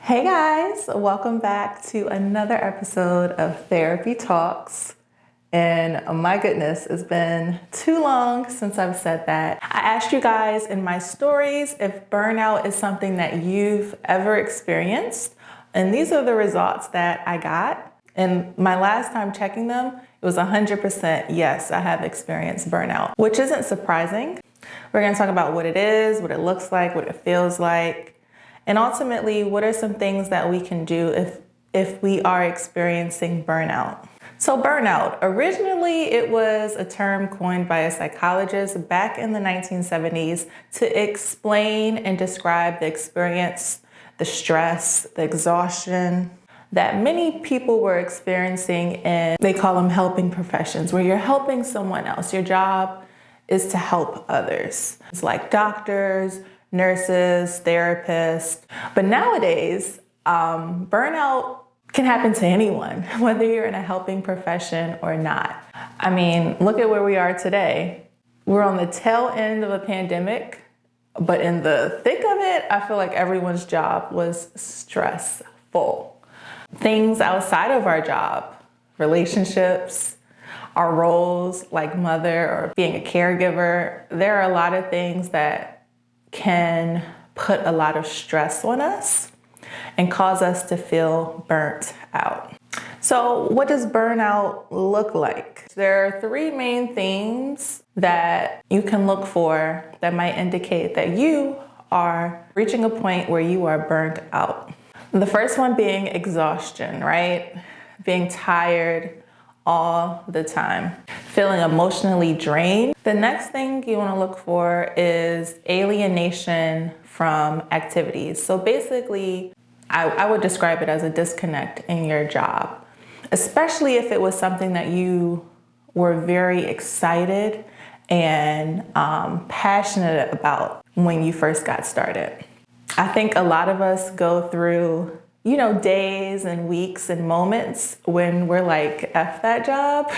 Hey guys, welcome back to another episode of Therapy Talks. And my goodness, it's been too long since I've said that. I asked you guys in my stories if burnout is something that you've ever experienced. And these are the results that I got. And my last time checking them, it was 100% yes, I have experienced burnout, which isn't surprising. We're going to talk about what it is, what it looks like, what it feels like. And ultimately, what are some things that we can do if we are experiencing burnout? So burnout, originally it was a term coined by a psychologist back in the 1970s to explain and describe the experience, the stress, the exhaustion that many people were experiencing in, they call them helping professions, where you're helping someone else. Your job is to help others. It's like doctors, nurses, therapists. But nowadays, burnout can happen to anyone, whether you're in a helping profession or not. I mean, look at where we are today. We're on the tail end of a pandemic, but in the thick of it, I feel like everyone's job was stressful. Things outside of our job, relationships, our roles like mother or being a caregiver, there are a lot of things that can put a lot of stress on us and cause us to feel burnt out. So what does burnout look like? There are three main things that you can look for that might indicate that you are reaching a point where you are burnt out. The first one being exhaustion, right? Being tired all the time, feeling emotionally drained. The next thing you want to look for is alienation from activities. So basically, I would describe it as a disconnect in your job, especially if it was something that you were very excited and passionate about when you first got started. I think a lot of us go through days and weeks and moments when we're like, F that job.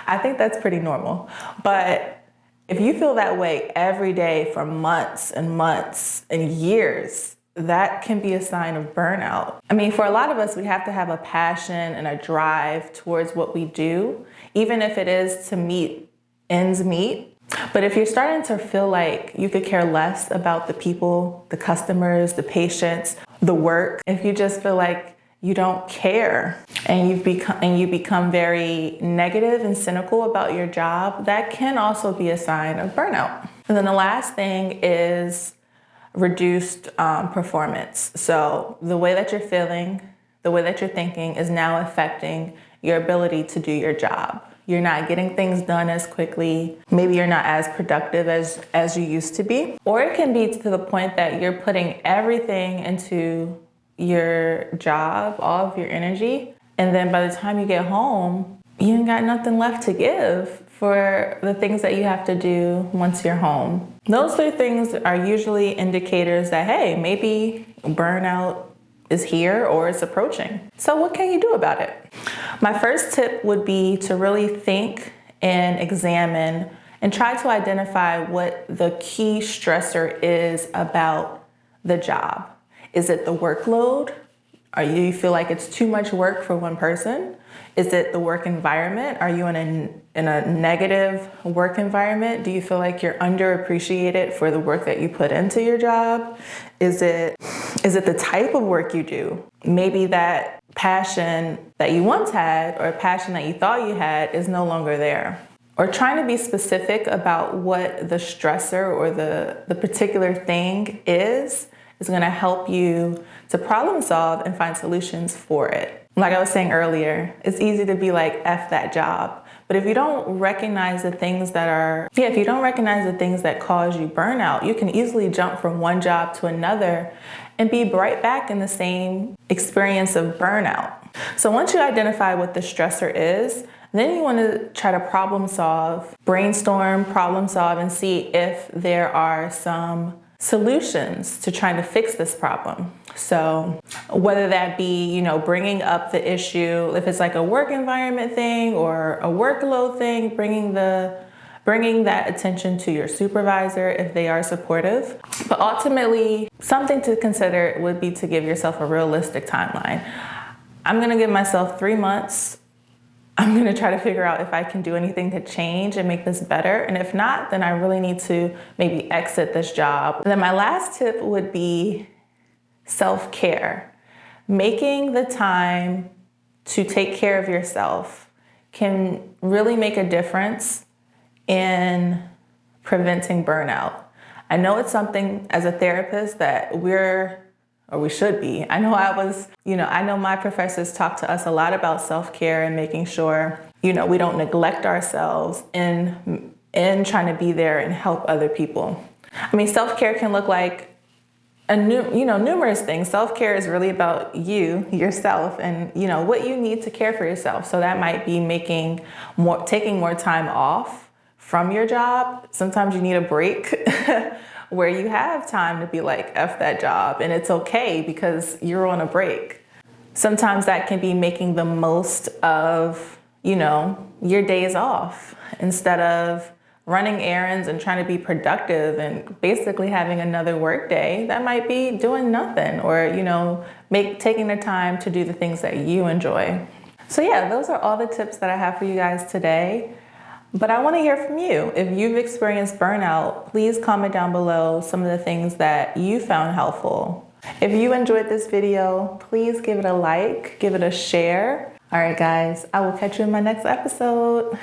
I think that's pretty normal. But if you feel that way every day for months and months and years, that can be a sign of burnout. I mean, for a lot of us, we have to have a passion and a drive towards what we do, even if it is to meet ends meet. But if you're starting to feel like you could care less about the people, the customers, the patients, the work, if you just feel like you don't care and you become very negative and cynical about your job, that can also be a sign of burnout. And then the last thing is reduced performance. So the way that you're feeling, the way that you're thinking is now affecting your ability to do your job. You're not getting things done as quickly. Maybe you're not as productive as you used to be. Or it can be to the point that you're putting everything into your job, all of your energy. And then by the time you get home, you ain't got nothing left to give for the things that you have to do once you're home. Those three things are usually indicators that, hey, maybe burnout is here or it's approaching. So what can you do about it? My first tip would be to really think and examine and try to identify what the key stressor is about the job. Is it the workload? Do you feel like it's too much work for one person? Is it the work environment? Are you in a negative work environment? Do you feel like you're underappreciated for the work that you put into your job? Is it the type of work you do? Maybe that passion that you once had or a passion that you thought you had is no longer there. Or trying to be specific about what the stressor or the particular thing is going to help you to problem solve and find solutions for it. Like I was saying earlier, it's easy to be like, F that job. But if you don't recognize the things that cause you burnout, you can easily jump from one job to another and be right back in the same experience of burnout. So once you identify what the stressor is, then you want to try to brainstorm, problem solve, and see if there are some solutions to trying to fix this problem. So whether that be, bringing up the issue, if it's like a work environment thing or a workload thing, bringing the bringing that attention to your supervisor if they are supportive. But ultimately, something to consider would be to give yourself a realistic timeline. I'm gonna give myself 3 months. I'm gonna try to figure out if I can do anything to change and make this better. And if not, then I really need to maybe exit this job. And then my last tip would be self-care. Making the time to take care of yourself can really make a difference in preventing burnout. I know it's something as a therapist that we should be. I know my professors talk to us a lot about self-care and making sure, we don't neglect ourselves in trying to be there and help other people. I mean, self-care can look like numerous things. Self-care is really about yourself, and what you need to care for yourself. So that might be taking more time off from your job. Sometimes you need a break where you have time to be like, F that job, and it's okay because you're on a break. Sometimes that can be making the most of, your days off instead of running errands and trying to be productive and basically having another work day. That might be doing nothing, or, taking the time to do the things that you enjoy. So yeah, those are all the tips that I have for you guys today. But I want to hear from you. If you've experienced burnout, please comment down below some of the things that you found helpful. If you enjoyed this video, please give it a like, give it a share. All right, guys, I will catch you in my next episode.